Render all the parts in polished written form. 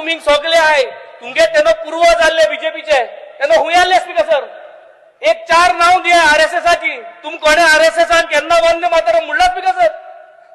आमींग सगळे आहे तुमगे तेनो पूर्व जाल्ले बीजेपीचे तेनो हुंय आले स्पीकर सर एक 4 नाव दिया आरएसएसाची तुम कोणे आरएसएसान केन्ना वंदे मातरम म्हणला स्पीकर सर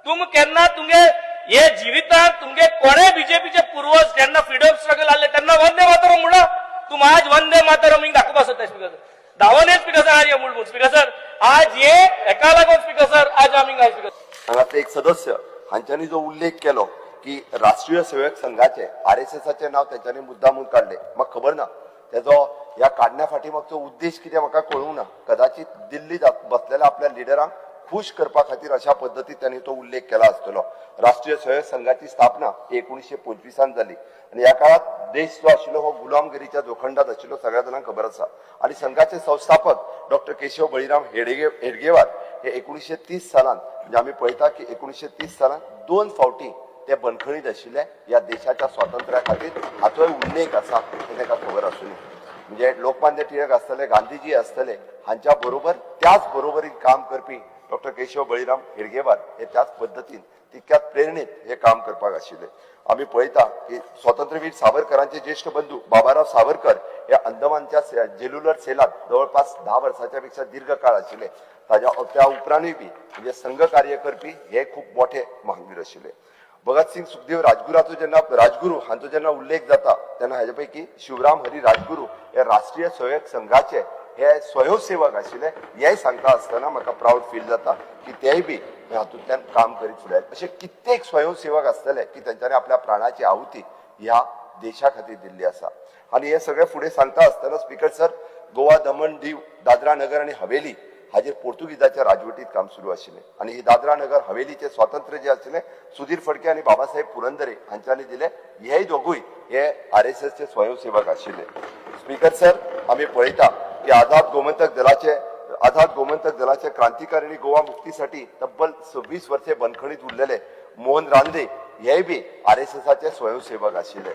तुम केन्ना तुमगे हे जिवितात तुमगे कोणे बीजेपीचे पूर्वज जेन्ना फ्रीडम स्ट्रगल आले त्यांना वंदे मातरम म्हणला तुम आज वंदे मातरम हिंग दाखवपा सोदता स्पीकर सर दावने स्पीकर सर आज ये मूलभूत स्पीकर सर आज ये एका लागून स्पीकर सर आज आम्ही काय स्पीकर हांगातले एक सदस्य हांच्यानी जो उल्लेख केलो की राष्ट्रीय सेवक संघाचे आरएसएसाचे नाव त्याच्यानी मुद्दामून काढले म्हाका खबर ना त्याचो या काढण्या फाटीमागचो उद्देश कितें म्हाका कळूंक ना कदाचित दिल्लीत बसलेल्या आपल्या लिडरांक खुश करपा खातीर अशा पद्दतीन त्यांनी तो उल्लेख केला आसतलो राष्ट्रीय सेवक संघाची स्थापना 1925 जाली आणि या काळात देश जो आशिल्लो हो गुलामगिरीच्या जोखंडात आशिल्लो सगळ्या जाणांक खबर आसा आणि संघाचे संस्थापक डॉक्टर केशव बळीराम हेडगेवार हे 1930 सालांत म्हणजे आम्ही पळयता की 1930 सालांत 2 फावटी ते बंदखणीत आशिल्ले या देशाच्या स्वातंत्र्या खातीर हाचोय उल्लेख आसा हे ताका खबर आसूं म्हणजे लोकमान्य टिळक आसतले गांधीजी आसतले हांच्या बरोबर त्याच बरोबरीन काम करपी डॉक्टर केशव बळीराम हेडगेवार हे त्याच पद्दतीन तितक्याच प्रेरणेत हे काम करपाक आशिल्ले आम्ही पळयता की स्वातंत्र्यवीर सावरकरांचे ज्येष्ठ बंधू बाबाराव सावरकर हे अंदमानच्या जेल्युलर सेलात जवळपास 10 वर्षाच्या पेक्षा दीर्घ काळ आशिल्ले त्या उपरांतूय बी म्हणजे संघ कार्य करपी हे खूप मोठे महावीर आशिल्ले भगतसिंग सुखदेव राजगुरू हांचो जेन्ना उल्लेख जाता तेन्ना हेजे पैकी शिवराम हरी राजगुरू हे राष्ट्रीय सेवक संघाचे हे स्वयंसेवक आशिल्ले हेय सांगता आसतना म्हाका प्राऊड फील जाता की तेय बी हातूंतल्यान काम करीत फुडायले अशे कित्येक स्वयंसेवक आसतले की तांच्यांनी आपल्या प्राणाची आहुती ह्या देशा खातीर दिल्ली आसा आणि हे सगळे फुडें सांगता आसतना स्पीकर सर गोवा दमण दीव दादरा नगर आनी हवेली हाजेर पोर्तुगीजाच्या राजवटीत काम सुरू आशिल्लें आणि ही दादरा नगर हवेलीचे स्वातंत्र्य जे आशिल्लें सुधीर फडके आणि बाबासाहेब पुरंदरे हांच्यांनी दिले हे दोगूय हे आरएसएसचे स्वयंसेवक आशिल्ले स्पीकर सर आम्ही पळयता की आझाद गोमंतक दलाचे क्रांतिकारी गोवा मुक्तीसाठी तब्बल 26 वर्षे बंदखणीत उरलेले मोहन रानडे हे बी आरएसएसाचे स्वयंसेवक आशिल्ले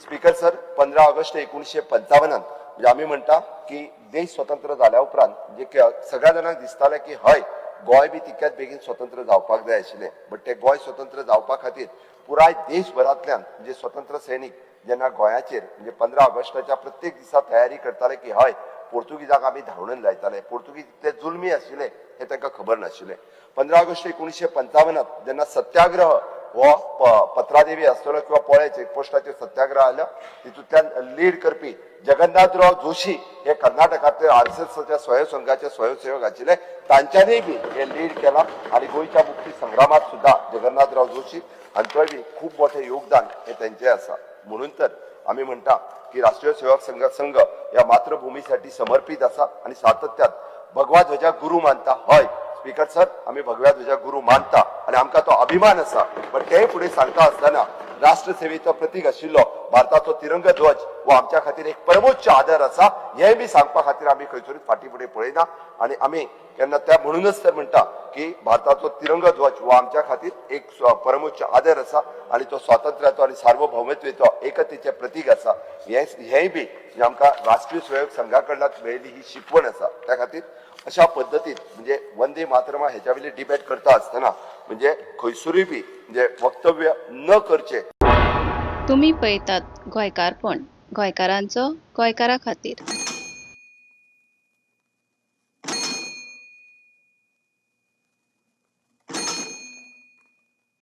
स्पीकर सर 15 ऑगस्ट 1955 म्हणजे आम्ही म्हणता की देश स्वतंत्र झाल्या उपरांत जे सगळ्या जाणांक दिसताले की हय गोंय बी तितक्याच बेगीन स्वतंत्र जावपाक जाय आशिल्लें बट ते गोंय स्वतंत्र जावपा खातीर पुराय देशभरांतल्यान म्हणजे स्वतंत्र सैनीक जेन्ना गोंयाचेर म्हणजे 15 ऑगस्टाच्या प्रत्येक दिसा तयारी करताले की हय पोर्तुगीजाक आमी धांवडून लायताले पोर्तुगीज ते जुलमी आशिल्ले हे तांकां खबर नाशिल्लें 15 ऑगस्ट 1955 जेन्ना सत्याग्रह हो पत्रादेवी आसतलो किंवा पोळे चेकपोस्टाचेर सत्याग्रह आलो तितूंतल्यान लीड करपी जगन्नाथराव जोशी हे कर्नाटकांतले आरएसएसच्या स्वयंसंघाचे स्वयंसेवक आशिल्ले तांच्यांनी बी हे लीड केला आणि गोंयच्या मुक्ती संग्रामात सुद्धा जगन्नाथराव जोशी हांचोय बी खूप मोठे योगदान हे त्यांचे आसा म्हणून तर आम्ही म्हणता की राष्ट्रीय सेवक संघ या मातृभूमीसाठी समर्पित आसा आणि सातत्यात भगवा ध्वजा गुरु मानता हय स्पीकर सर आम्ही भगव्या ध्वजा गुरु मानता आणि आमकां तो अभिमान आसा पण ते फुडें सांगता आसतना राष्ट्रसेवेचो प्रतीक आशिल्लो भारताचो तिरंगा ध्वज हो आमच्या खातीर एक परमोच्च आदर आसा हे बी सांगपा खातीर आमी खंयसरूच फाटी फुडें पळयना आणि आमी केन्ना त्या म्हणूनच तर म्हणटा की भारताचो तिरंगा ध्वज हो आमच्या खातीर एक परमोच्च आदर आसा आणि तो स्वातंत्र्याचो आणि सार्वभौमत्वेचो एकतेचें प्रतीक आसा हेय बी आमकां राष्ट्रीय सेवक संघा कडल्यान मेळिल्ली ही शिकवण आसा त्या खातीर अशा पद्दतीन म्हणजे वंदे मातरम हेच्या वयली डिबेट करता आसतना म्हणजे खंयसरूय बी म्हणजे वक्तव्य न करचे तुम्ही पळयतात गोंयकारपण गोंयकारांचो गोंयकारा खातीर